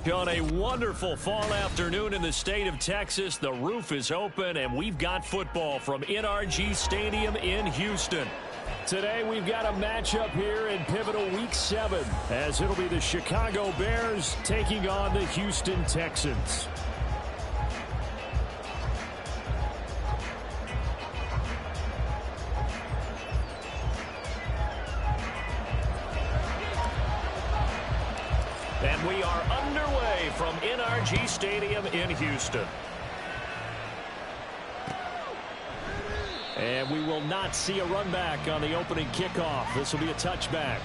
On a wonderful fall afternoon in the state of Texas, the roof is open, and we've got football from NRG Stadium in Houston. Today, we've got a matchup here in pivotal Week 7, as it'll be the Chicago Bears taking on the Houston Texans. And we are underway from NRG Stadium in Houston. And we will not see a run back on the opening kickoff. This will be a touchback.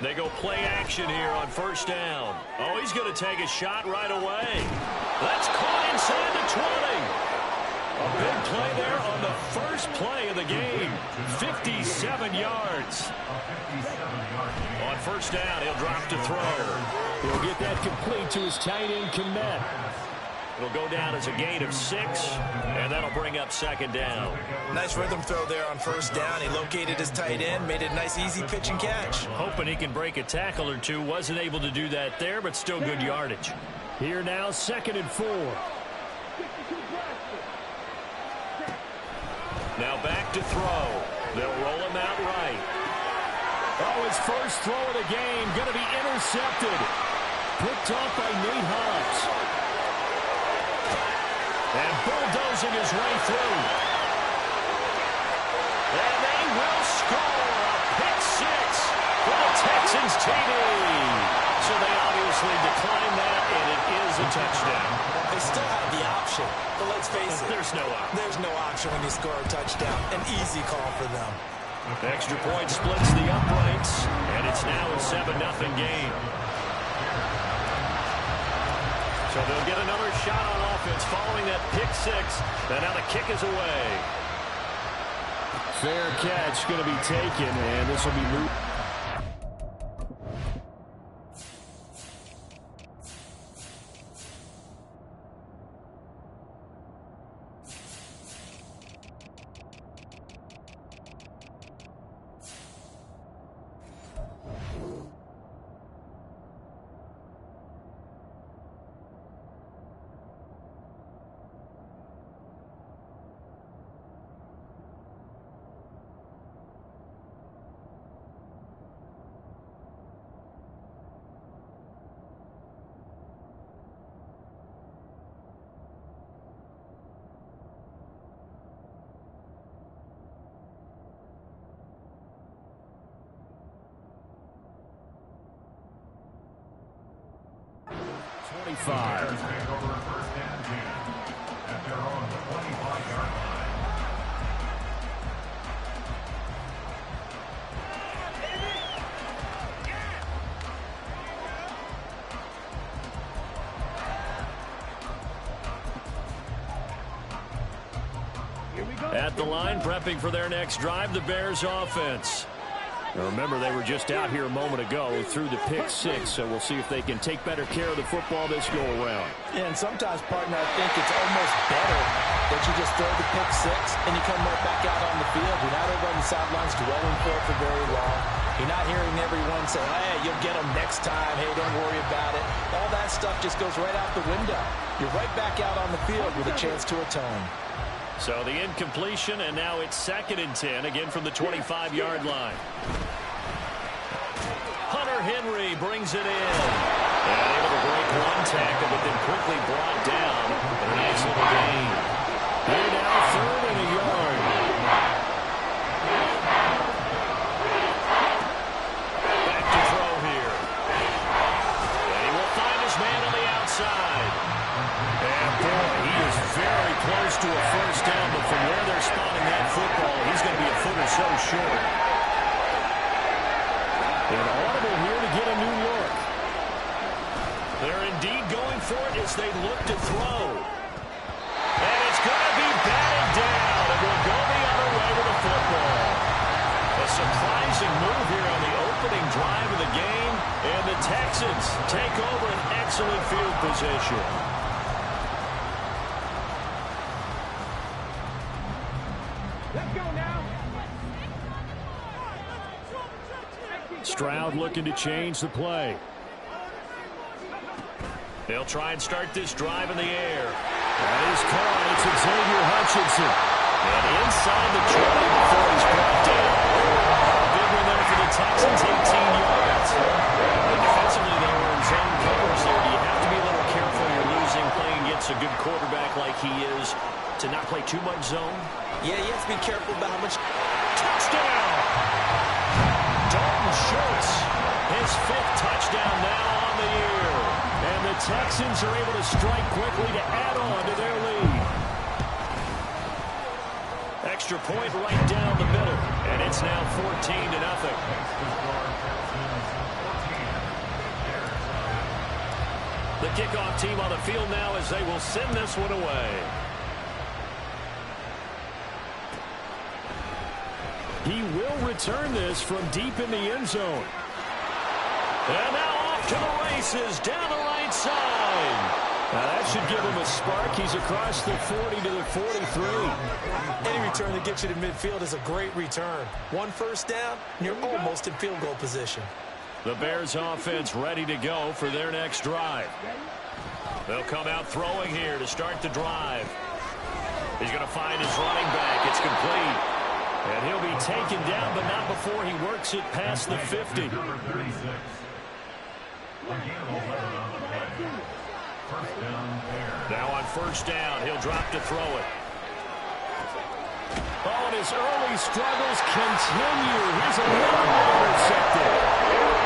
They go play action here on first down. Oh, he's going to take a shot right away. That's caught inside the 20. A big play there on the first play of the game. 57 yards. On first down, he'll drop to throw. He'll get that complete to his tight end, Kmet. It'll go down as a gain of 6, and that'll bring up second down. Nice rhythm throw there on first down. He located his tight end, made it a nice, easy pitch and catch. Hoping he can break a tackle or two. Wasn't able to do that there, but still good yardage. Here now, 2nd and 4. Now back to throw. They'll roll him out right. Oh, his first throw of the game going to be intercepted. Picked off by Nate Hobbs. And bulldozing his way through. And they will score a pick 6 for the Texans TD. So they obviously declined that, and it is a touchdown. They still have the option, but let's face it. There's no option. There's no option when you score a touchdown. An easy call for them. Extra point splits the uprights, and it's now a 7-0 game. So they'll get another shot on offense following that pick 6. And now the kick is away. Fair catch going to be taken, and this will be moved. At the line, prepping for their next drive, the Bears offense. Now remember, they were just out here a moment ago through the pick 6, so we'll see if they can take better care of the football this go-around. Yeah, and sometimes, partner, I think it's almost better that you just throw the pick 6 and you come right back out on the field. You're not over on the sidelines dwelling for very long. You're not hearing everyone say, hey, you'll get them next time. Hey, don't worry about it. All that stuff just goes right out the window. You're right back out on the field with a chance to atone. So the incompletion, and now it's 2nd and 10, again from the 25-yard line. Hunter Henry brings it in. And able to break one tackle, but then quickly brought down. And a nice little gain. Here now, 3rd and a yard. Back to throw here. And he will find his man on the outside. And boy, he is very close to a first down, but from where they're spotting that football, he's going to be a foot or so short. An audible They're indeed going for it as they look to throw. And it's going to be batted down. And we'll go the other way with the football. A surprising move here on the opening drive of the game. And the Texans take over an excellent field position. Let's go now. Stroud looking to change the play. They'll try and start this drive in the air. That is caught. It's Xavier Hutchinson. And inside the 20 before he's brought down. Big one there for the Texans, 18 yards. And defensively, they were in zone coverage there. You have to be a little careful. You're losing playing against a good quarterback like he is to not play too much zone. Yeah, you have to be careful about how much. Touchdown! Dalton Schultz, his 5th touchdown now on the year. And the Texans are able to strike quickly to add on to their lead. Extra point right down the middle. And it's now 14-0. The kickoff team on the field now as they will send this one away. He will return this from deep in the end zone. And now off to the races down the right side. Now that should give him a spark. He's across the 40 to the 43. Any return that gets you to midfield is a great return. 1 first down, and you're almost in field goal position. The Bears offense ready to go for their next drive. They'll come out throwing here to start the drive. He's going to find his running back. It's complete. And he'll be taken down, but not before he works it past the 50. Now on first down, he'll drop to throw it. Oh, and his early struggles continue. Here's another one intercepted.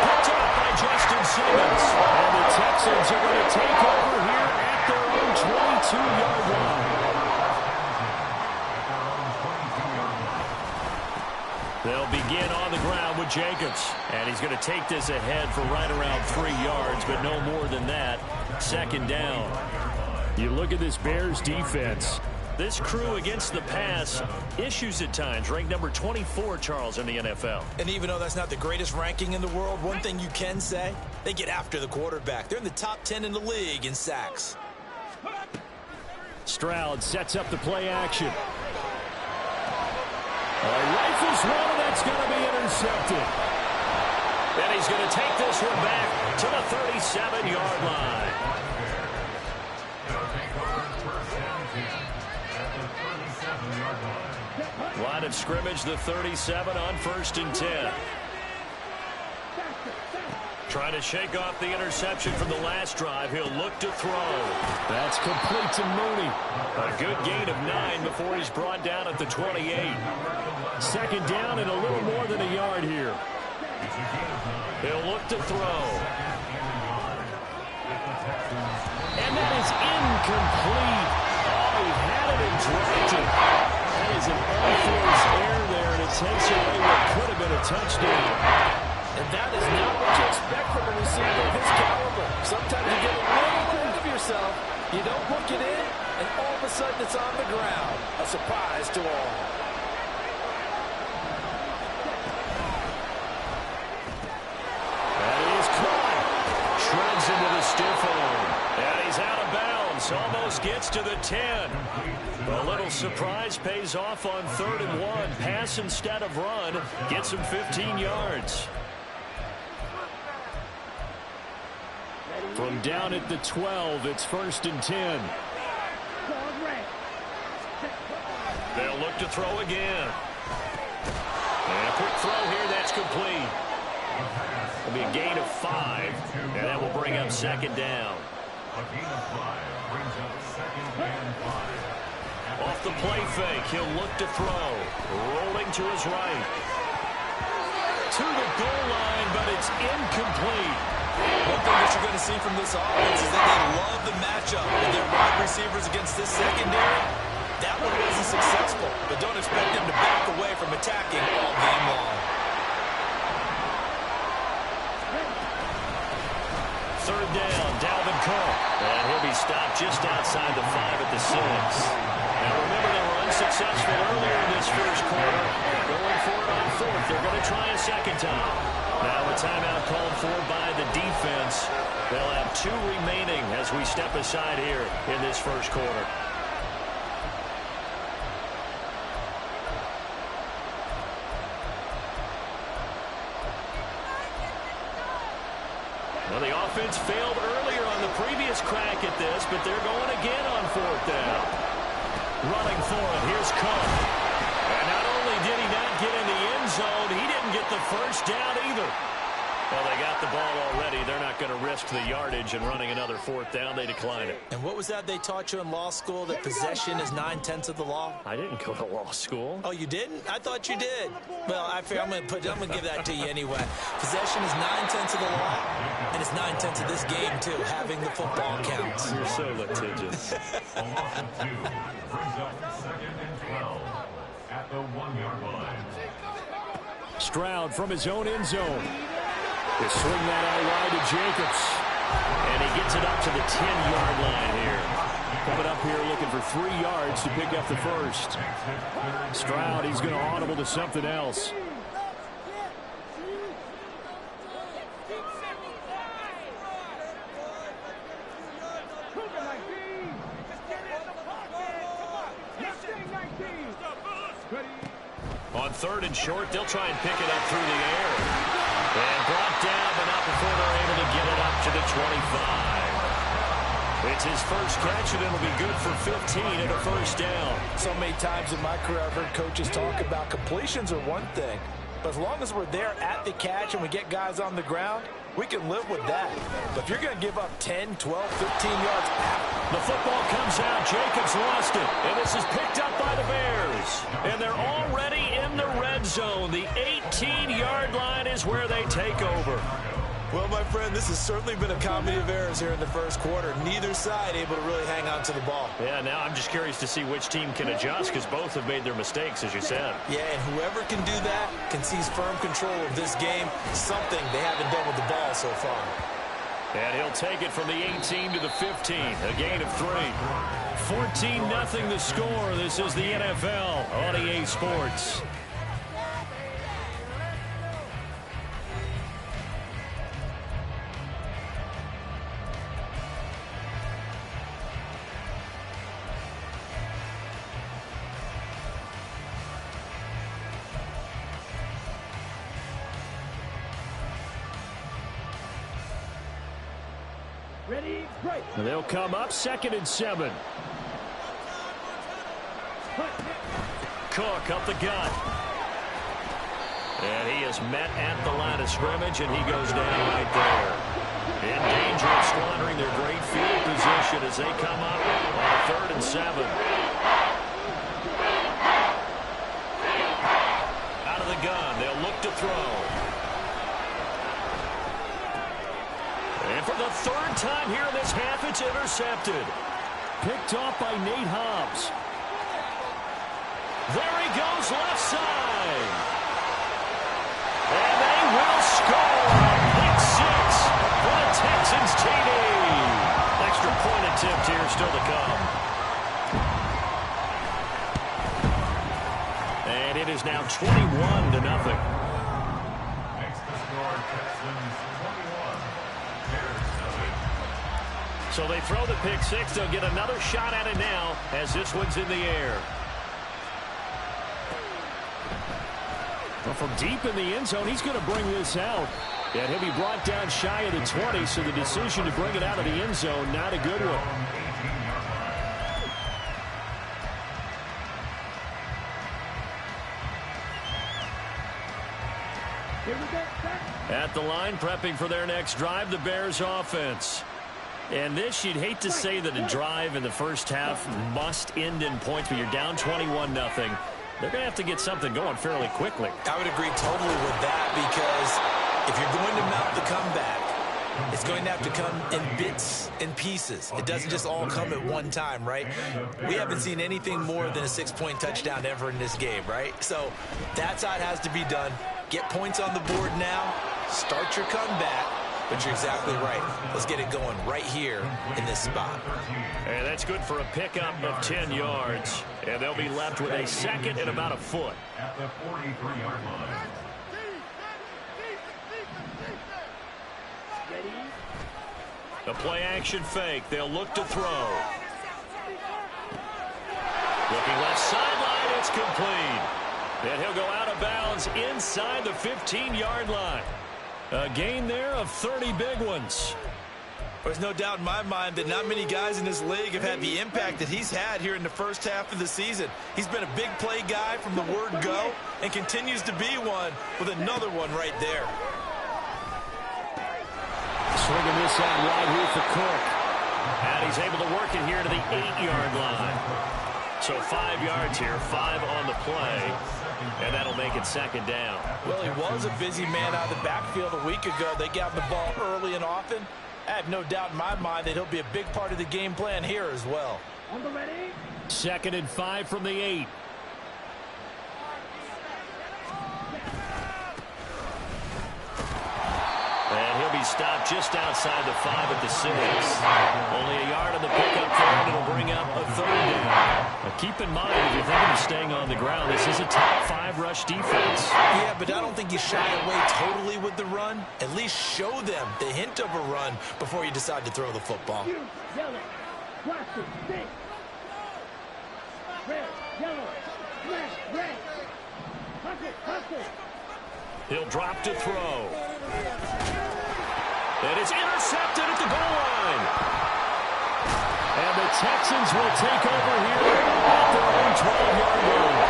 Picked up by Justin Simmons. And the Texans are going to take over here at their own 22-yard line. They'll begin on the ground with Jacobs. And he's going to take this ahead for right around 3 yards, but no more than that. Second down. You look at this Bears defense. This crew against the pass, issues at times, ranked number 24, Charles, in the NFL. And even though that's not the greatest ranking in the world, one thing you can say, they get after the quarterback. They're in the top 10 in the league in sacks. Stroud sets up the play action. Rifles one, that's going to be intercepted. And he's going to take this one back to the 37-yard line. Line of scrimmage, the 37 on 1st and 10. Trying to shake off the interception from the last drive. He'll look to throw. That's complete to Mooney. A good gain of 9 before he's brought down at the 28. Second down and a little more than a yard here. He'll look to throw. And that is incomplete. Oh, he had it and dropped it. That is an unforced error there, and it takes away what could have been a touchdown. And that is not what you expect from a receiver of his caliber. Sometimes you get a little ahead of yourself, you don't hook it in, and all of a sudden it's on the ground. A surprise to all. That is caught. Shreds into the stiff arm. And he's out of bounds. Almost gets to the 10. A little surprise pays off on 3rd and 1. Pass instead of run. Gets him 15 yards. From down at the 12, it's 1st and 10. They'll look to throw again. And a quick throw here, that's complete. It'll be a gain of 5, and that will bring up 2nd down. Off the play fake, he'll look to throw. Rolling to his right. To the goal line, but it's incomplete. One thing that you're going to see from this offense is that they love the matchup with their wide receivers against this secondary. That one wasn't successful, but don't expect them to back away from attacking all game long. third down. Dalvin Cook. And he'll be stopped just outside the 5 at the 6. Now remember, they were unsuccessful earlier in this first quarter. Going for it on fourth. They're going to try a second time. Now a timeout called for by the defense. They'll have 2 remaining as we step aside here in this first quarter. Well, the offense failed earlier on the previous crack at this, but they're going again on fourth down. Running for it, here's Cook. And not only did he not get in the end zone, he didn't get the first down either. Well, they got the ball already. They're not going to risk the yardage and running another fourth down. They decline it. And what was that they taught you in law school, that possession is 9/10 of the law? I didn't go to law school. Oh, you didn't? I thought you did. Well, I'm going to give that to you anyway. Possession is 9/10 of the law, and it's 9/10 of this game, too. Having the football counts. You're so litigious. Brings up 2nd and 12 at the 1-yard line. Stroud from his own end zone. They swing that out wide to Jacobs. And he gets it up to the 10-yard line here. Coming up here looking for 3 yards to pick up the first. Stroud, he's going to audible to something else. On 3rd and short, they'll try and pick it up through the air. And brought down, but not before they're able to get it up to the 25. It's his first catch, and it'll be good for 15 and a first down. So many times in my career I've heard coaches talk about completions are one thing, but as long as we're there at the catch and we get guys on the ground, we can live with that. But if you're going to give up 10, 12, 15 yards, the football comes out. Jacobs lost it. And this is picked up by the Bears. And they're already in the red zone. The 18-yard line is where they take over. well, my friend, this has certainly been a comedy of errors here in the first quarter. Neither side able to really hang on to the ball. Yeah, now I'm just curious to see which team can adjust, because both have made their mistakes, as you said. Yeah, and whoever can do that can seize firm control of this game, something they haven't done with the ball so far. And he'll take it from the 18 to the 15, a gain of 3. 14-0 the score. This is the NFL on EA Sports. Ready, break. And they'll come up 2nd and 7. Cook up the gut. And he is met at the line of scrimmage, and he goes down right there. In danger of squandering their great field position as they come up on 3rd and 7. Out of the gun, they'll look to throw. And for the 3rd time here in this half, it's intercepted. Picked off by Nate Hobbs. There he goes, left side. And they will score. Pick 6 for the Texans TD. Extra point attempt here still to come. And it is now 21-0. Makes the score Texans 21. So they throw the pick 6. They'll get another shot at it now as this one's in the air. Well, from deep in the end zone, he's going to bring this out. And he'll be brought down shy of the 20, so the decision to bring it out of the end zone, not a good one. At the line, prepping for their next drive, the Bears offense. And this, you'd hate to say that a drive in the first half must end in points, but you're down 21-0. They're going to have to get something going fairly quickly. I would agree totally with that, because if you're going to mount the comeback, it's going to have to come in bits and pieces. It doesn't just all come at one time, right? We haven't seen anything more than a 6-point touchdown ever in this game, right? So that's how it has to be done. Get points on the board now, start your comeback, but you're exactly right. Let's get it going right here in this spot. And that's good for a pickup of 10 yards. And they'll be left with a second and about a foot. At the 43-yard line. The play-action fake. They'll look to throw. Looking left sideline. It's complete. And he'll go out of bounds inside the 15-yard line. A gain there of 30 big ones. There's no doubt in my mind that not many guys in this league have had the impact that he's had here in the first half of the season. He's been a big play guy from the word go and continues to be one with another one right there. Swinging this out wide here for Cook. And he's able to work it here to the 8-yard line. So 5 yards here, 5 on the play. And that'll make it second down. Well, he was a busy man out of the backfield a week ago. They got the ball early and often. I have no doubt in my mind that he'll be a big part of the game plan here as well. On the ready. 2nd and 5 from the 8. And he'll be stopped just outside the 5 at the 6. Only a yard on the pickup there, and it'll bring up a 3rd down. Now keep in mind, if you're thinking of staying on the ground, this is a top 5 rush defense. Yeah, but I don't think you shy away totally with the run. At least show them the hint of a run before you decide to throw the football. Yellow. Watch it. Stick. Red. Yellow. Red. Red. Hustle. He'll drop to throw. And it's intercepted at the goal line. And the Texans will take over here at their own 12-yard line.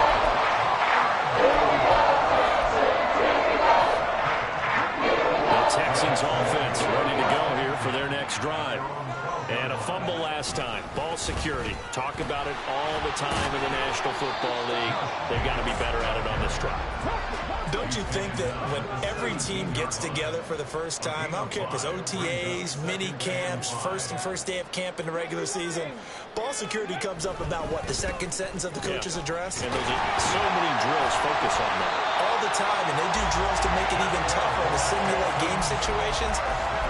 The Texans offense ready to go here for their next drive. And a fumble last time. Ball security. Talk about it all the time in the National Football League. They've got to be better at it on this drive. Don't you think that when every team gets together for the first time, I don't care if it's OTAs, mini camps, first day of camp in the regular season, ball security comes up about what, the second sentence of the coach's address? And there's so many drills focus on that. All the time, and they do drills to make it even tougher to simulate game situations.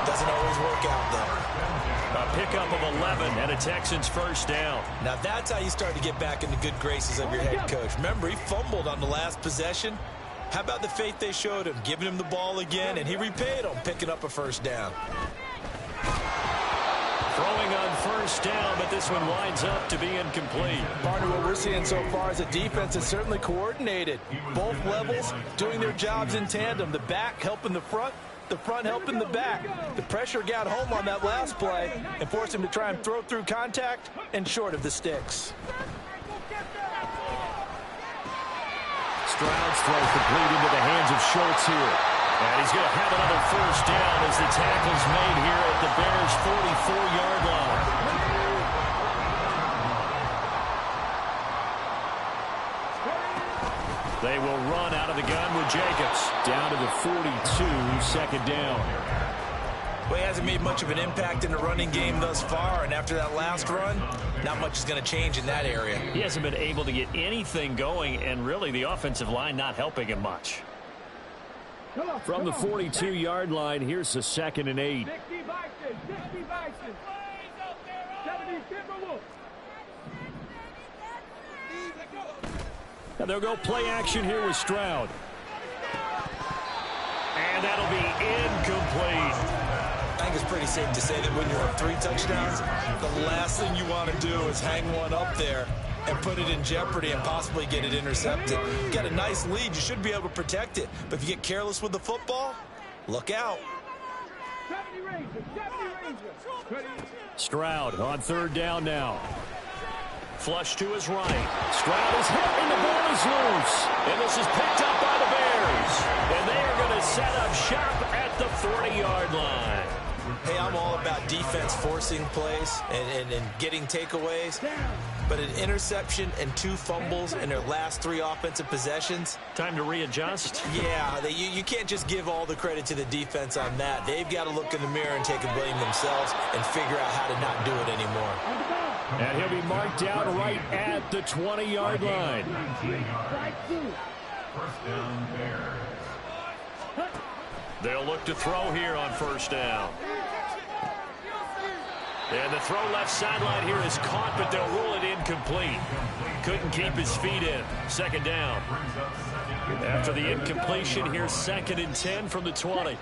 Doesn't always work out, though. A pickup of 11 and a Texans first down. Now that's how you start to get back in the good graces of your head coach. Remember, he fumbled on the last possession. How about the faith they showed him, giving him the ball again, and he repaid them, picking up a first down. Throwing on first down, but this one winds up to be incomplete. Partner, what we're seeing so far is a defense that's certainly coordinated. Both levels doing their jobs in tandem. The back helping the front helping the back. The pressure got home on that last play and forced him to try and throw through contact and short of the sticks. Stroud's throw complete into the hands of Schultz here. And he's going to have another first down as the tackle's made here at the Bears' 44-yard line. They will run out of the gun with Jacobs. Down to the 42, second down. Well, he hasn't made much of an impact in the running game thus far, and after that last run, not much is going to change in that area. He hasn't been able to get anything going, and really the offensive line not helping him much. From the 42-yard line, here's the 2nd and 8. 60 Bison. 60 Bison. 70 Timberwolves. And they'll go play action here with Stroud. And that'll be incomplete. I think it's pretty safe to say that when you're up 3 touchdowns, the last thing you want to do is hang one up there and put it in jeopardy and possibly get it intercepted. You got a nice lead. You should be able to protect it. But if you get careless with the football, look out. 70 Rangers. Stroud on 3rd down now. Flush to his right. Stroud is hit and the ball is loose. And this is picked up by the Bears. And they are going to set up shop at the 40-yard line. Hey, I'm all about defense forcing plays and getting takeaways. But an interception and 2 fumbles in their last 3 offensive possessions. Time to readjust. Yeah, you can't just give all the credit to the defense on that. They've got to look in the mirror and take a blame themselves and figure out how to not do it anymore. And he'll be marked down right at the 20-yard line. First down, Bears. They'll look to throw here on first down. And the throw left sideline here is caught, but they'll rule it incomplete. Couldn't keep his feet in. Second down. After the incompletion, here's 2nd and 10 from the 20.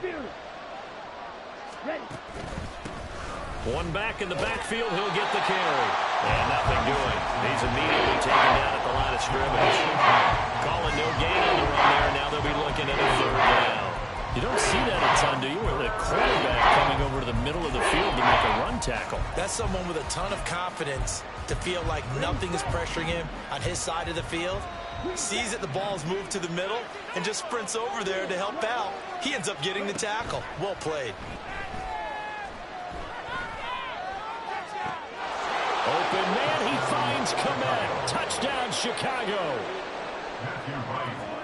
One back in the backfield, he'll get the carry. And nothing doing. He's immediately taken down at the line of scrimmage. Calling no gain on the run there. Now they'll be looking at a 3rd down. You don't see that a ton, do you? Where the quarterback coming over to the middle of the field to make a run tackle. That's someone with a ton of confidence to feel like nothing is pressuring him on his side of the field. Sees that the ball's moved to the middle and just sprints over there to help out. He ends up getting the tackle. Well played. Open man, he finds Kmet. Touchdown, Chicago.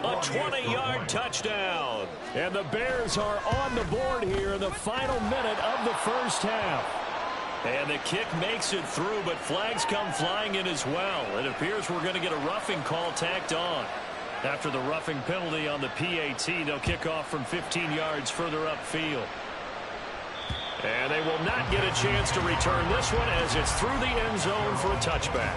A 20-yard touchdown. And the Bears are on the board here in the final minute of the first half. And the kick makes it through, but flags come flying in as well. It appears we're going to get a roughing call tacked on. After the roughing penalty on the PAT, they'll kick off from 15 yards further upfield. And they will not get a chance to return this one as it's through the end zone for a touchback.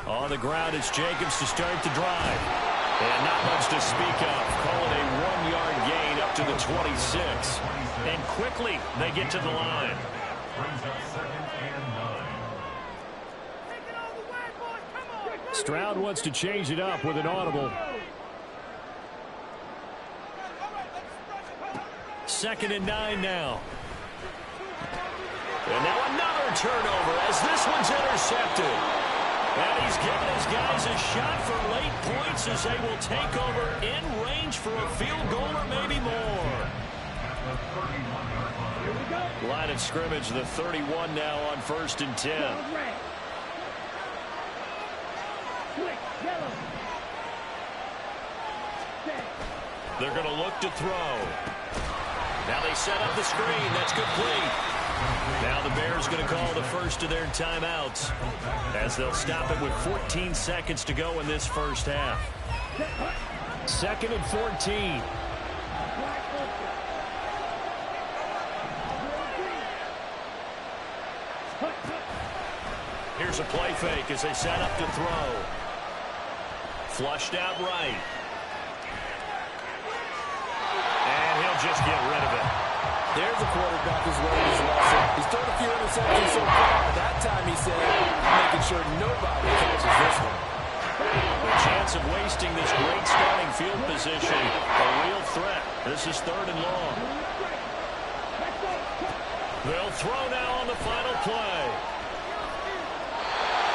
On the ground, it's Jacobs to start the drive. And not much to speak of. Call it a 1-yard gain up to the 26. And quickly, they get to the line. Stroud wants to change it up with an audible. 2nd and 9 now. And now another turnover as this one's intercepted. And he's given his guys a shot for late points as they will take over in range for a field goal or maybe more. Line of scrimmage, the 31 now on 1st and 10. They're going to look to throw. Now they set up the screen. That's complete. Now the Bears going to call the first of their timeouts as they'll stop it with 14 seconds to go in this first half. 2nd and 14. Here's a play fake as they set up to throw. Flushed out right. And he'll just get rid of it. There's a quarterback who's learned his lesson. He's thrown a few interceptions so far. That time he said, I'm making sure nobody catches this one. The chance of wasting this great starting field position, a real threat. This is 3rd and long. They'll throw now on the final play.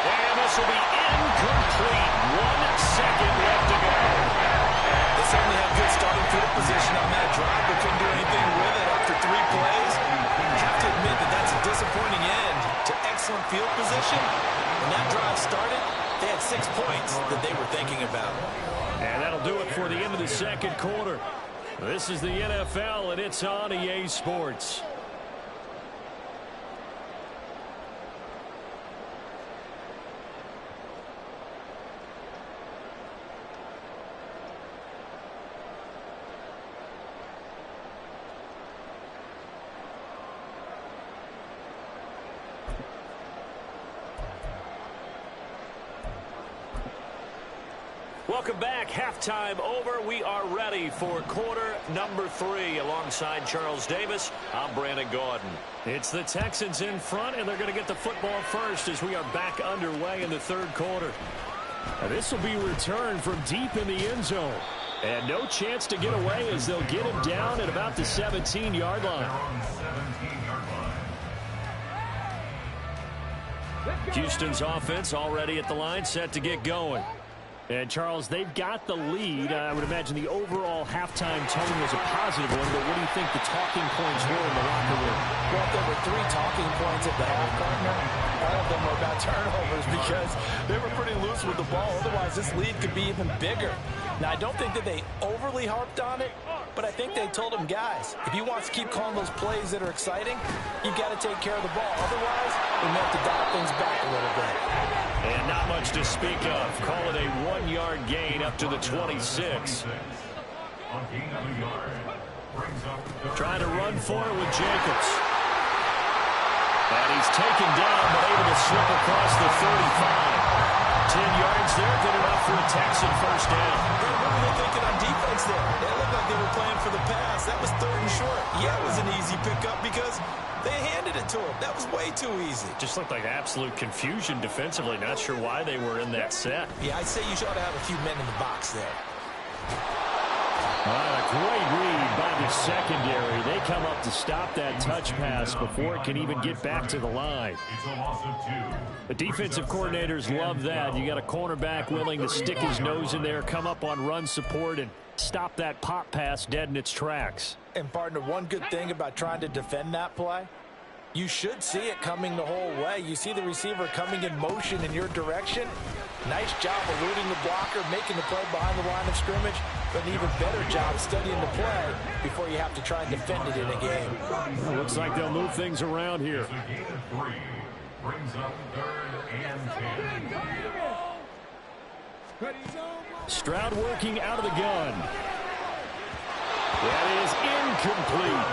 And this will be incomplete. 1 second left to go. They certainly had good starting field position on that drive, but couldn't do anything with it after 3 plays. You have to admit that that's a disappointing end to excellent field position. When that drive started, they had 6 points that they were thinking about. And that'll do it for the end of the 2nd quarter. This is the NFL, and it's on EA Sports. Welcome back. Halftime over. We are ready for quarter number 3. Alongside Charles Davis, I'm Brandon Gaudin. It's the Texans in front, and they're going to get the football first as we are back underway in the 3rd quarter. Now, this will be returned from deep in the end zone. And no chance to get away as they'll get him down at about the 17-yard line. Houston's offense already at the line, set to get going. And, Charles, they've got the lead. I would imagine the overall halftime tone was a positive one, but what do you think the talking points were in the locker room? Well, there were 3 talking points at the half, partner. All of them were about turnovers because they were pretty loose with the ball. Otherwise, this lead could be even bigger. Now, I don't think that they overly harped on it, but I think they told them, guys, if you want to keep calling those plays that are exciting, you've got to take care of the ball. Otherwise, we may have to dial things back a little bit. And not much to speak of. Call it a 1-yard gain up to the 26. Trying to run for it with Jacobs. And he's taken down, but able to slip across the 35. 10 yards there, good enough for a Texan first down. What were they thinking on defense there? They looked like they were playing for the pass. That was 3rd and short. Yeah, it was an easy pickup because they handed it to him. That was way too easy. Just looked like absolute confusion defensively. Not sure why they were in that set. Yeah, I'd say you should have a few men in the box there. A great read by the secondary. They come up to stop that touch pass before it can even get back to the line. The defensive coordinators love that. You got a cornerback willing to stick his nose in there, come up on run support, and stop that pop pass dead in its tracks. And, partner, one good thing about trying to defend that play, you should see it coming the whole way. You see the receiver coming in motion in your direction. Nice job eluding the blocker, making the play behind the line of scrimmage, but an even better job studying the play before you have to try and defend it in a game. Well, looks like they'll move things around here. Brings up 3rd and 10. Stroud working out of the gun. That is incomplete.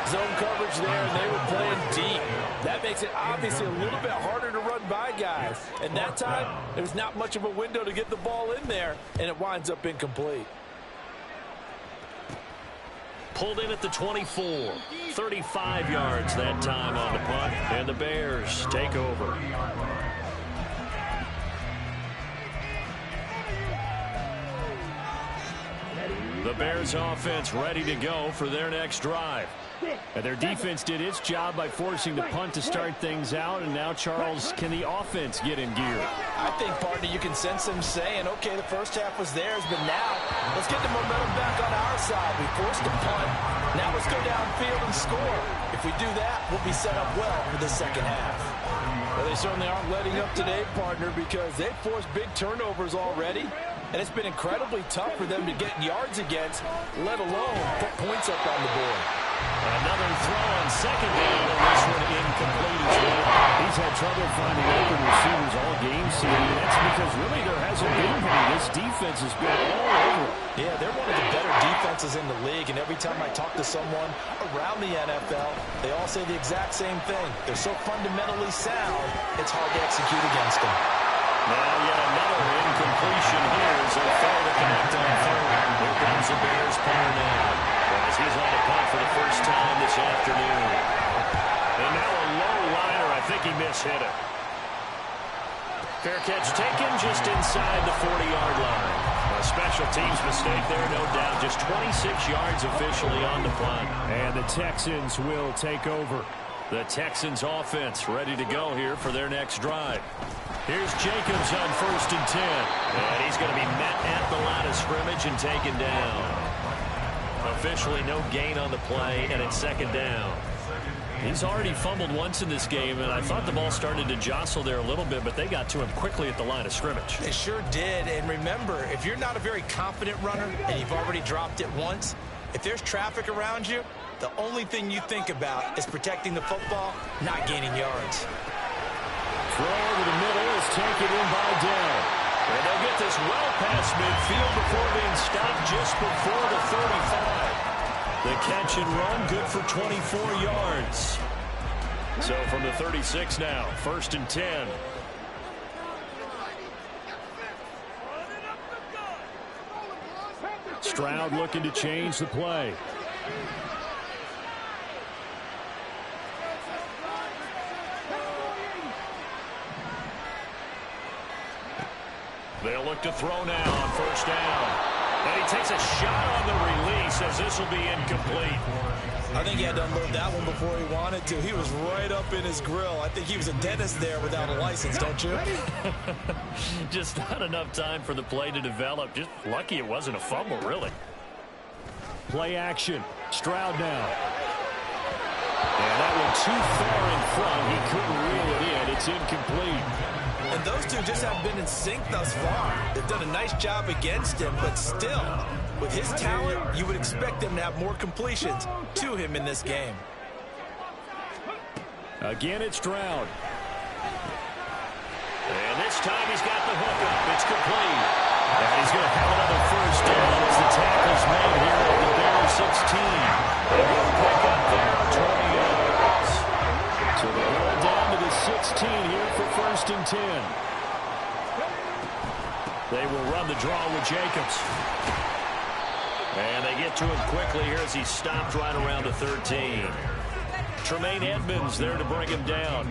Zone coverage there, and they were playing deep. That makes it obviously a little bit harder to run by guys. And that time, there was not much of a window to get the ball in there, and it winds up incomplete. Pulled in at the 24. 35 yards that time on the punt. And the Bears take over. The Bears offense ready to go for their next drive. And their defense did its job by forcing the punt to start things out. And now, Charles, can the offense get in gear? I think, partner, you can sense them saying, okay, the first half was theirs, but now let's get the momentum back on our side. We forced a punt. Now let's go downfield and score. If we do that, we'll be set up well for the second half. Well, they certainly aren't letting up today, partner, because they've forced big turnovers already. And it's been incredibly tough for them to get yards against, let alone put points up on the board. Another throw on second down, and this one incomplete as well. He's had trouble finding open receivers all game season, and that's because really there hasn't been any. This defense has been all over. Yeah, they're one of the better defenses in the league, and every time I talk to someone around the NFL, they all say the exact same thing. They're so fundamentally sound, it's hard to execute against them. Now yet another incompletion here as they fail to connect on 3rd. Here comes the Bears punter now. As he's on the punt for the first time this afternoon. And now a low liner. I think he mishit it. Fair catch taken just inside the 40-yard line. A special teams mistake there, no doubt. Just 26 yards officially on the punt. And the Texans will take over. The Texans offense ready to go here for their next drive. Here's Jacobs on 1st and 10. And he's going to be met at the line of scrimmage and taken down. Officially no gain on the play, and it's 2nd down. He's already fumbled once in this game, and I thought the ball started to jostle there a little bit, but they got to him quickly at the line of scrimmage. They sure did, and remember, if you're not a very confident runner and you've already dropped it once, if there's traffic around you, the only thing you think about is protecting the football, not gaining yards. Throw over the middle is taken in by Dell. And they'll get this well past midfield before being stopped just before the 35. The catch and run, good for 24 yards. So from the 36 now, 1st and 10. Stroud looking to change the play. They'll look to throw now on 1st down. And he takes a shot on the release as this will be incomplete. I think he had to unload that one before he wanted to. He was right up in his grill. I think he was a dentist there without a license, don't you? Just not enough time for the play to develop. Just lucky it wasn't a fumble, really. Play action. Stroud now. And that one too far in front. He couldn't reel it in. It's incomplete. And those two just haven't been in sync thus far. They've done a nice job against him, but still, with his talent, you would expect them to have more completions to him in this game. Again, it's Stroud. And this time he's got the hook up. It's complete. And he's going to have another first down as the tackle's made here at the Bears 16. And he'll pick up there 20 yards. So they'll roll down to the 16 here for first and 10. They will run the draw with Jacobs. And they get to him quickly here as he stopped right around the 13. Tremaine Edmonds there to bring him down.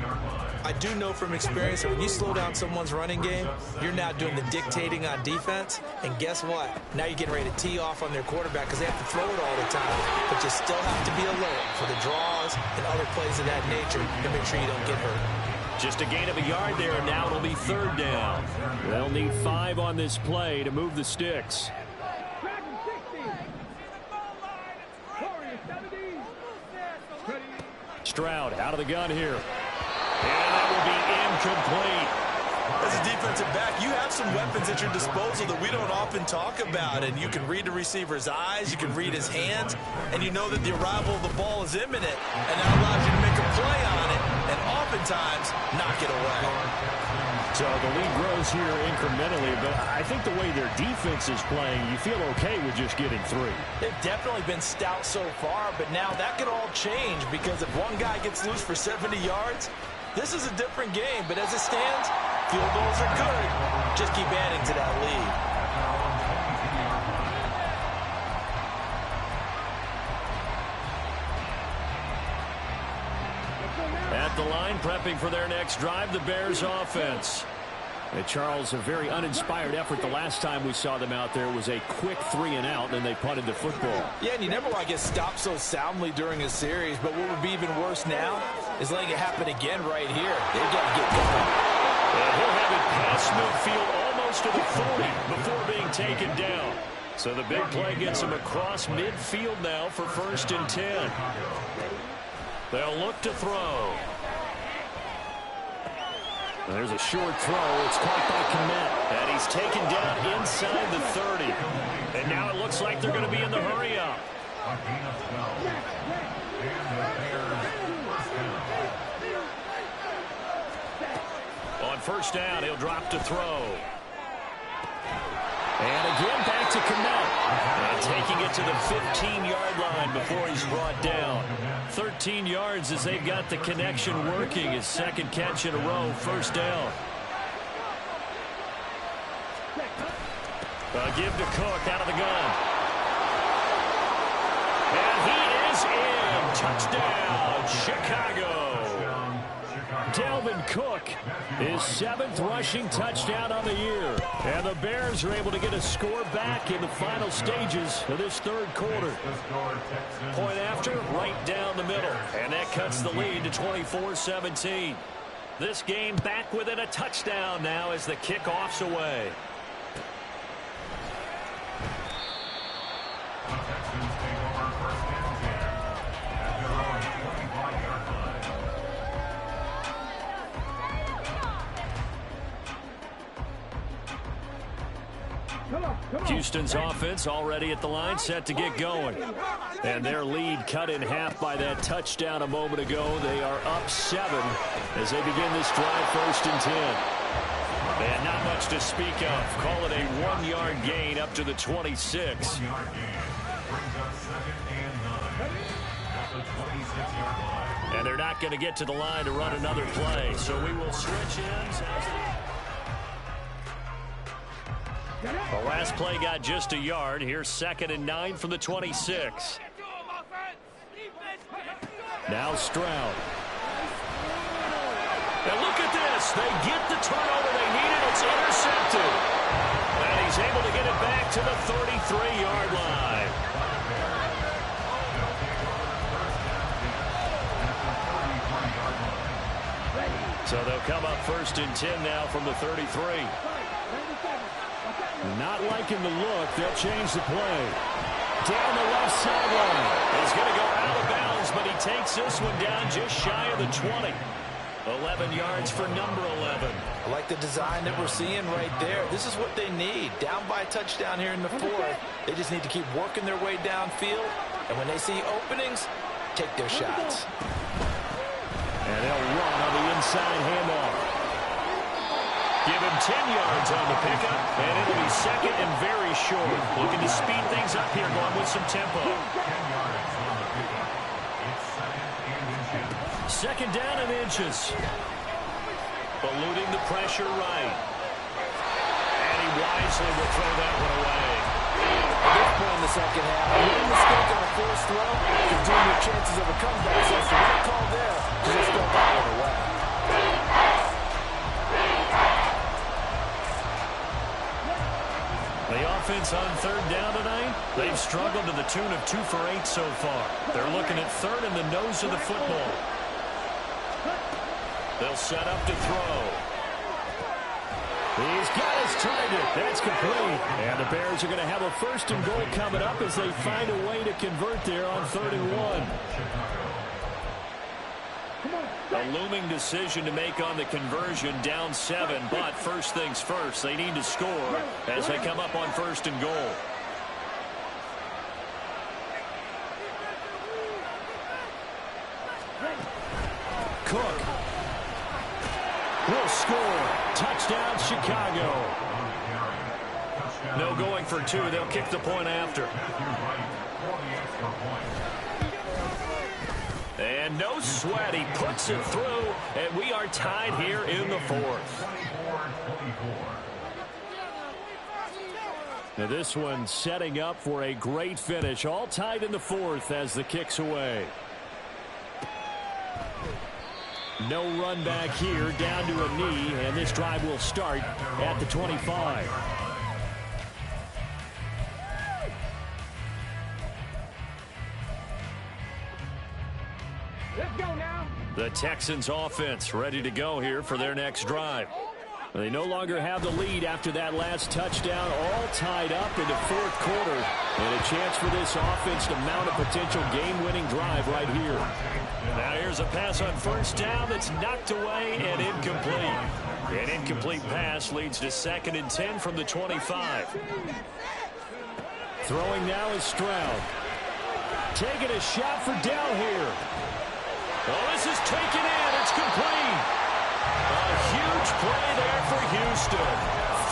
I do know from experience that when you slow down someone's running game, you're now doing the dictating on defense. And guess what? Now you're getting ready to tee off on their quarterback because they have to throw it all the time. But you still have to be alert for the draws and other plays of that nature to make sure you don't get hurt. Just a gain of a yard there, and now it'll be third down. They'll need 5 on this play to move the sticks. Stroud out of the gun here. And that will be incomplete. As a defensive back, you have some weapons at your disposal that we don't often talk about. And you can read the receiver's eyes, you can read his hands, and you know that the arrival of the ball is imminent. And that allows you to make a play on it and oftentimes knock it away. So the lead grows here incrementally, but I think the way their defense is playing, you feel okay with just getting 3. They've definitely been stout so far, but now that could all change because if one guy gets loose for 70 yards, this is a different game. But as it stands, field goals are good. Just keep adding to that lead. At the line, prepping for their next drive, the Bears offense. And Charles, a very uninspired effort the last time we saw them out there was a quick 3 and out, and they punted the football. Yeah, and you never want to get stopped so soundly during a series, but what would be even worse now is letting it happen again right here. They've got to get going. And he'll have it past midfield almost to the 40 before being taken down. So the big play gets him across midfield now for first and 10. They'll look to throw. There's a short throw. It's caught by Kmet. And he's taken down inside the 30. And now it looks like they're going to be in the hurry-up. On first down, he'll drop to throw. And again back to Kmet. And taking it to the 15-yard line before he's brought down. 13 yards as they've got the connection working. His second catch in a row, first down. A give to Cook out of the gun. And he is in. Touchdown, Chicago. Dalvin Cook, his 7th rushing touchdown on the year. And the Bears are able to get a score back in the final stages of this third quarter. Point after, right down the middle. And that cuts the lead to 24-17. This game back within a touchdown now as the kickoff's away. Houston's offense already at the line, set to get going. And their lead cut in half by that touchdown a moment ago. They are up 7 as they begin this drive, first and 10. And not much to speak of. Call it a 1-yard gain up to the 26. And they're not going to get to the line to run another play. So we will switch ends. The last play got just a yard. Here's 2nd and 9 from the 26. Now Stroud. And look at this. They get the turnover they needed. It's intercepted. And he's able to get it back to the 33-yard line. So they'll come up first and 10 now from the 33. Not liking the look. They'll change the play. Down the left sideline. He's going to go out of bounds, but he takes this one down just shy of the 20. 11 yards for number 11. I like the design that we're seeing right there. This is what they need. Down by a touchdown here in the 4th. They just need to keep working their way downfield. And when they see openings, take their shots. And they'll run on the inside handoff. Give him 10 yards on the pickup, and it'll be second and very short. Looking to speed things up here, going with some tempo. 10 yards on the pickup. It's second and inches. Second down and inches. Eluding the pressure right. And he wisely will throw that one away. At this point in the second half, one mistake on a forced throw can doom your chances of a comeback. So it's the right call there to just throw that one away. The offense on third down tonight, they've struggled to the tune of 2 for 8 so far. They're looking at third in the nose of the football. They'll set up to throw. He's got his target. That's complete. And the Bears are going to have a first and goal coming up as they find a way to convert there on 3rd and 1. A looming decision to make on the conversion, down 7, but first things first, they need to score as they come up on 1st and goal. Cook will score. Touchdown, Chicago. No going for 2. They'll kick the point after. And no sweat. He puts it through, and we are tied here in the 4th. Now this one setting up for a great finish. All tied in the 4th as the kick's away. No run back here, down to a knee, and this drive will start at the 25. Let's go now. The Texans offense ready to go here for their next drive. They no longer have the lead after that last touchdown, all tied up in the 4th quarter. And a chance for this offense to mount a potential game-winning drive right here. Now here's a pass on 1st down that's knocked away and incomplete. An incomplete pass leads to 2nd and 10 from the 25. Throwing now is Stroud. Taking a shot for Dell here. Oh, this is taken in. It's complete. A huge play there for Houston.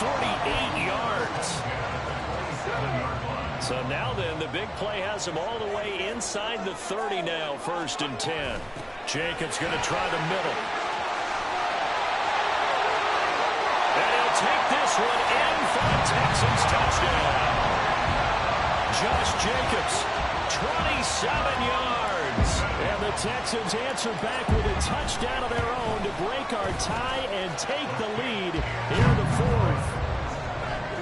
48 yards. So now then, the big play has him all the way inside the 30 now, 1st and 10. Jacobs going to try the middle. And he'll take this one in for the Texans touchdown. Josh Jacobs, 27 yards. And the Texans answer back with a touchdown of their own to break our tie and take the lead here in the 4th.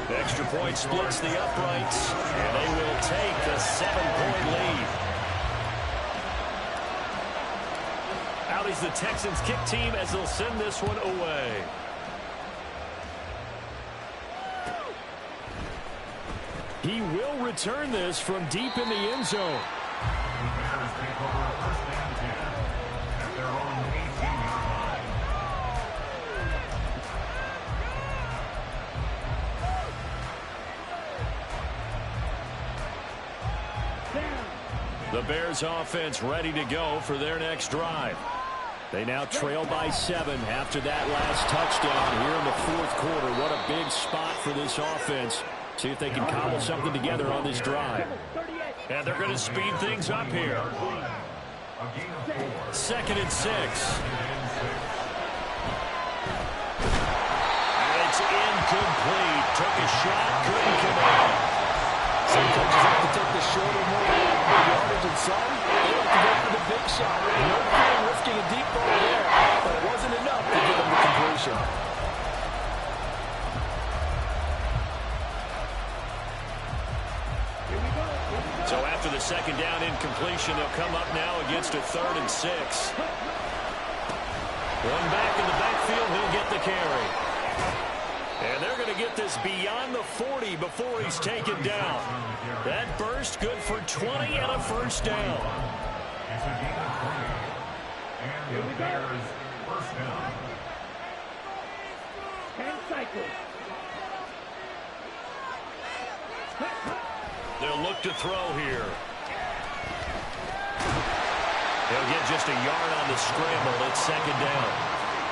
The extra point splits the uprights, and they will take the 7-point lead. Out is the Texans kick team as they'll send this one away. He will return this from deep in the end zone. The Bears offense ready to go for their next drive. They now trail by 7 after that last touchdown here in the 4th quarter. What a big spot for this offense. See if they can cobble something together on this drive. And they're going to speed things up here. 2nd and 6. And it's incomplete. Took a shot, couldn't connect. Some coaches have to take the shorter, more yardage, and some they like to go for the big shot. No fear risking a deep ball there, but it wasn't enough to give them the completion. So after the 2nd down incompletion, they'll come up now against a 3rd and 6. One back in the backfield, he'll get the carry. And they're going to get this beyond the 40 before he's taken down. That burst good for 20 and a 1st down. It's a gain of 3. And the Bears first down. 10 cycles. They'll look to throw here. He'll get just a yard on the scramble. It's 2nd down.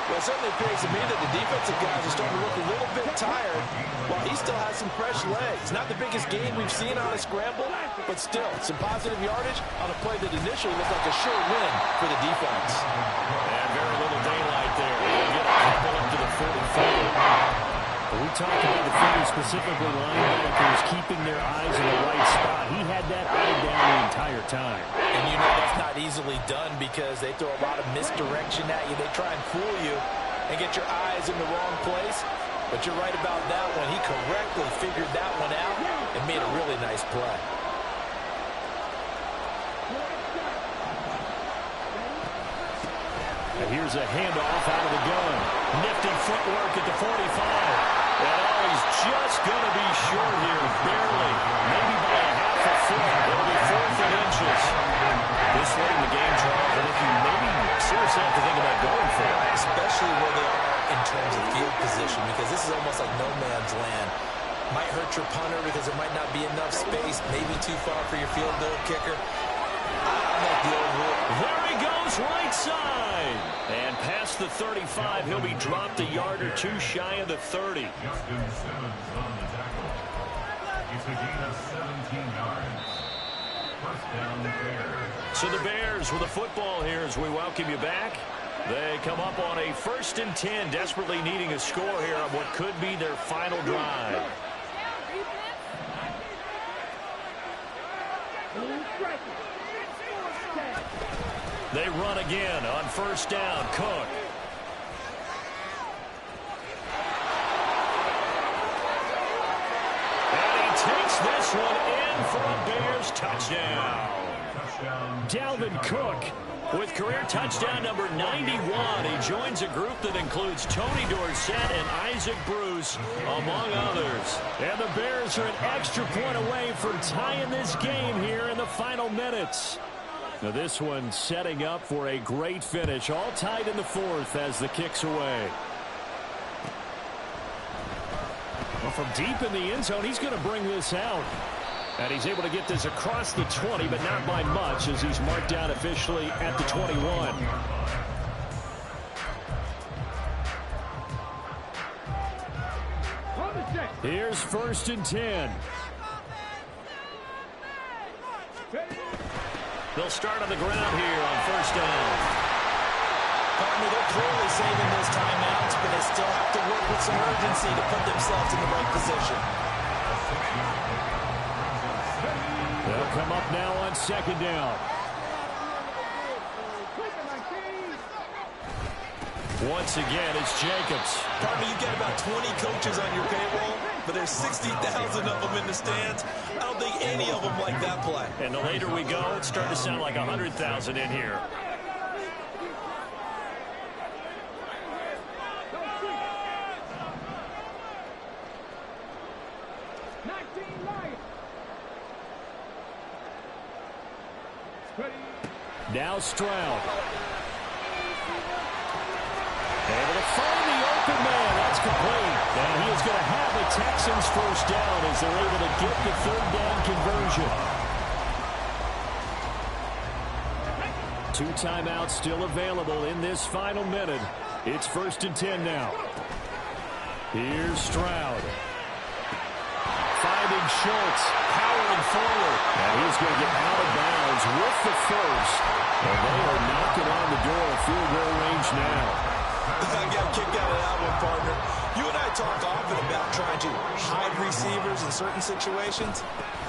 Well, it certainly appears to me that the defensive guys are starting to look a little bit tired while he still has some fresh legs. Not the biggest gain we've seen on a scramble, but still some positive yardage on a play that initially looked like a sure win for the defense. And very little daylight there. They'll get a couple up to the 45. We talked about the Phillies, specifically linebackers, keeping their eyes in the right spot. He had that eye down the entire time. And you know that's not easily done because they throw a lot of misdirection at you. They try and fool you and get your eyes in the wrong place. But you're right about that one. He correctly figured that one out and made a really nice play. And here's a handoff out of the gun. Nifty footwork at the 45. And he's just going to be short here, barely. Maybe by a half a foot. It'll be 4th and inches. This late in the game, Charles, I think you maybe seriously have to think about going for it. Especially where they are in terms of field position, because this is almost like no man's land. Might hurt your punter because there might not be enough space, maybe too far for your field goal kicker. I like the old rule. There he goes, right side. And past the 35, he'll be dropped a yard or two shy of the 30. Justin Simmons on the tackle. It's a gain of 17 yards. First down, Bears. So the Bears with the football here as we welcome you back. They come up on a 1st and 10, desperately needing a score here on what could be their final drive. They run again on 1st down. Cook. And he takes this one in for a Bears touchdown. Dalvin Cook with career touchdown number 91. He joins a group that includes Tony Dorsett and Isaac Bruce, among others. And the Bears are an extra point away from tying this game here in the final minutes. Now this one setting up for a great finish, all tied in the 4th as the kick's away. Well, from deep in the end zone, he's going to bring this out. And he's able to get this across the 20, but not by much as he's marked down officially at the 21. Here's 1st and 10. They'll start on the ground here on 1st down. Partner, they're clearly saving those timeouts, but they still have to work with some urgency to put themselves in the right position. They'll come up now on 2nd down. Once again, it's Jacobs. Partner, you've got about 20 coaches on your payroll, but there's 60,000 of them in the stands. I don't think any of them like that play. And the later we go, it's starting to sound like 100,000 in here. Now Stroud. Able to find the open man. That's complete. And he is going to have the Texans 1st down as they're able to get the 3rd down conversion. 2 timeouts still available in this final minute. It's 1st and 10 now. Here's Stroud. Finding Schultz, powering forward. And he's going to get out of bounds with the 1st. And they are knocking on the door of field goal range now. I got a kick out of that one, partner. You and I talk often about trying to hide receivers in certain situations,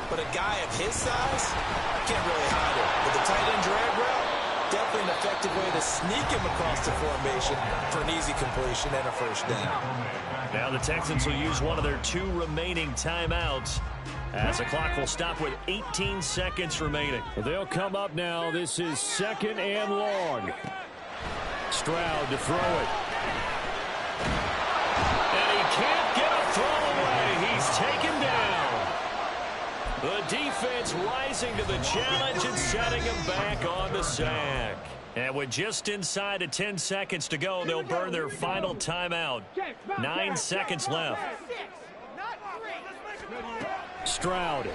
but a guy of his size can't really hide it. With the tight end drag route, definitely an effective way to sneak him across the formation for an easy completion and a 1st down. Now the Texans will use one of their 2 remaining timeouts as the clock will stop with 18 seconds remaining. They'll come up now. This is 2nd and long. Stroud to throw it. And he can't get a throw away. He's taken down. The defense rising to the challenge and setting him back on the sack. And with just inside of 10 seconds to go, they'll burn their final timeout. 9 seconds left. Stroud.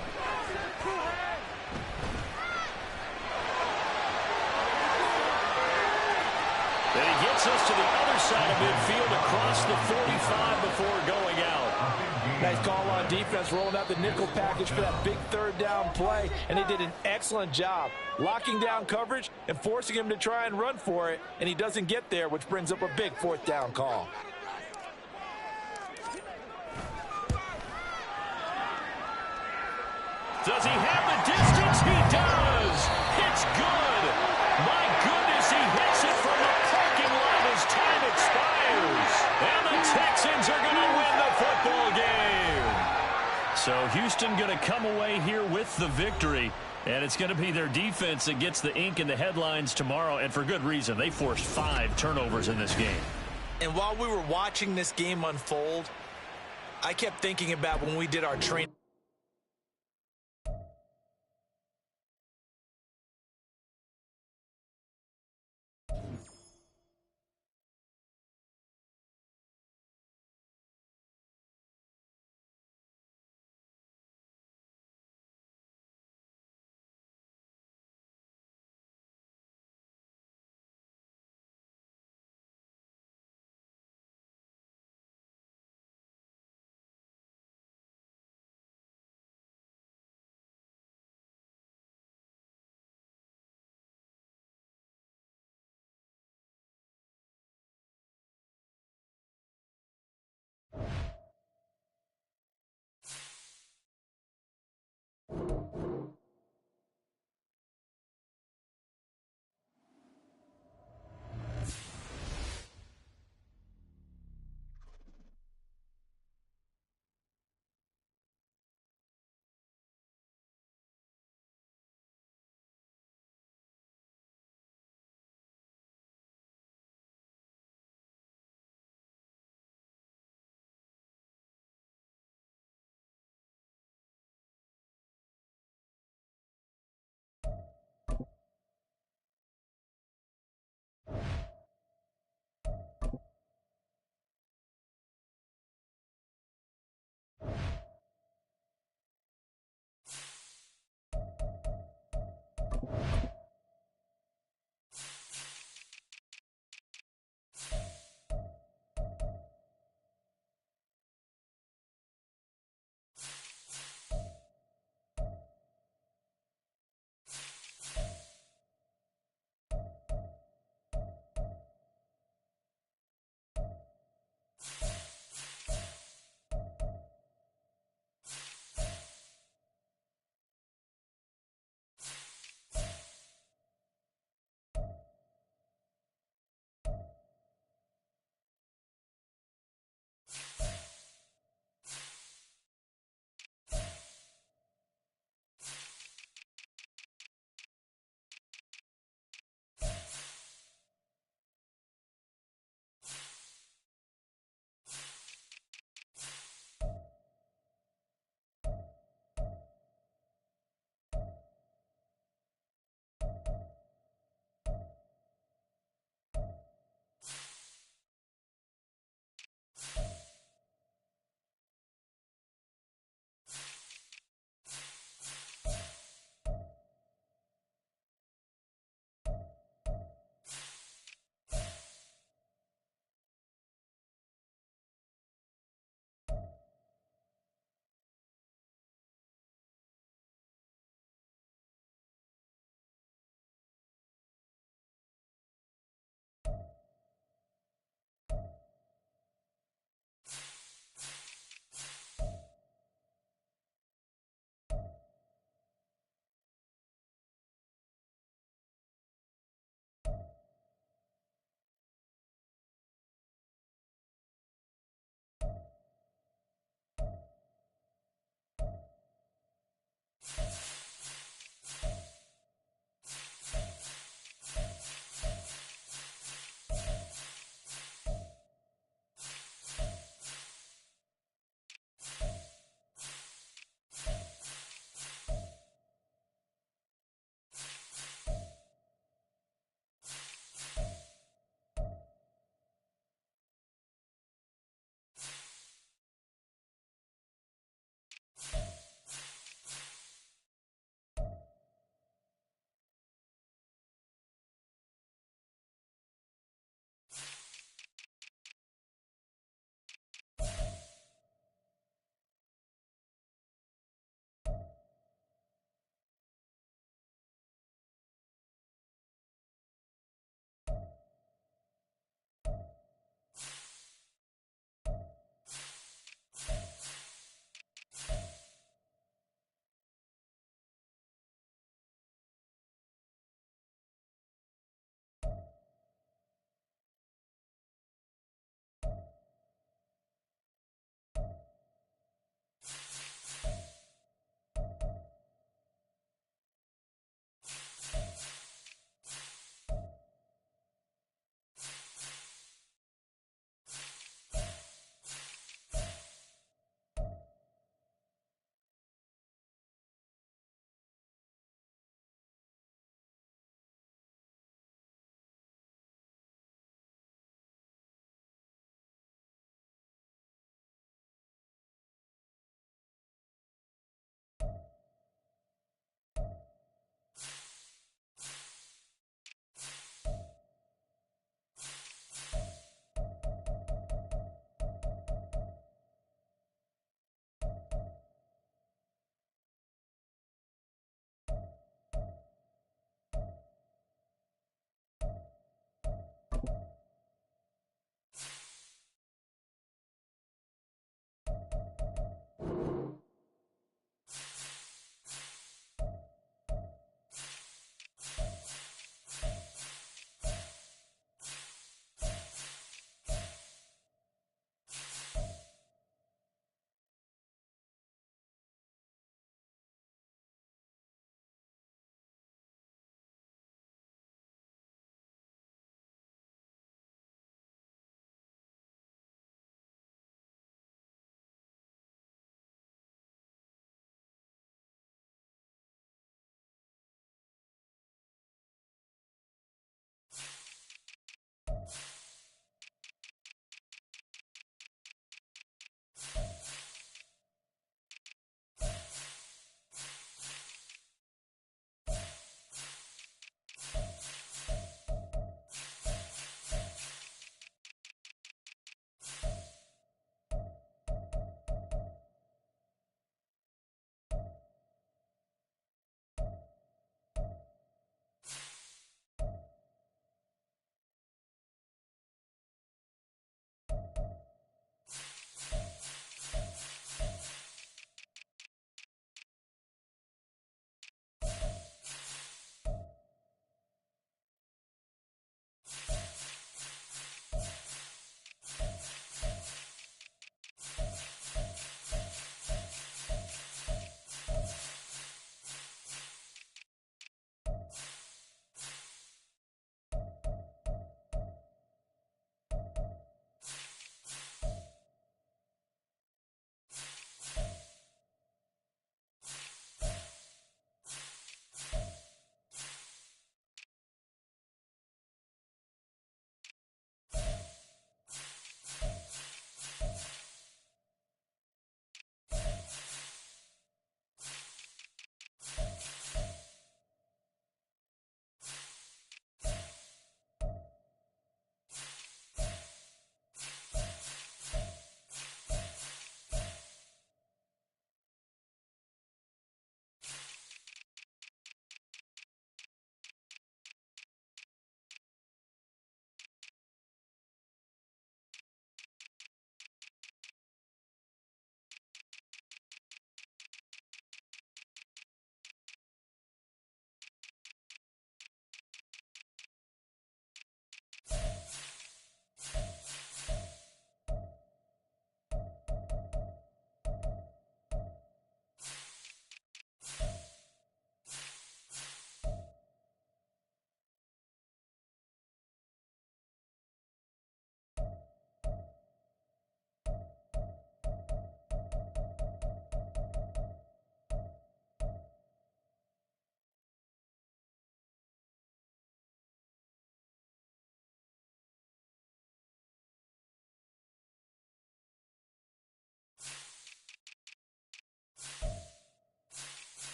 And he gets gets us to the other side of midfield across the 45 before going out. Nice call on defense, rolling out the nickel package for that big third down play, and they did an excellent job locking down coverage and forcing him to try and run for it, and he doesn't get there, which brings up a big fourth down call. Does he have the distance? He does. It's good. My goodness, he hits it from the parking lot as time expires. And the Texans are going to win the football game. So Houston going to come away here with the victory. And it's going to be their defense that gets the ink in the headlines tomorrow. And for good reason. They forced 5 turnovers in this game. And while we were watching this game unfold, I kept thinking about when we did our training.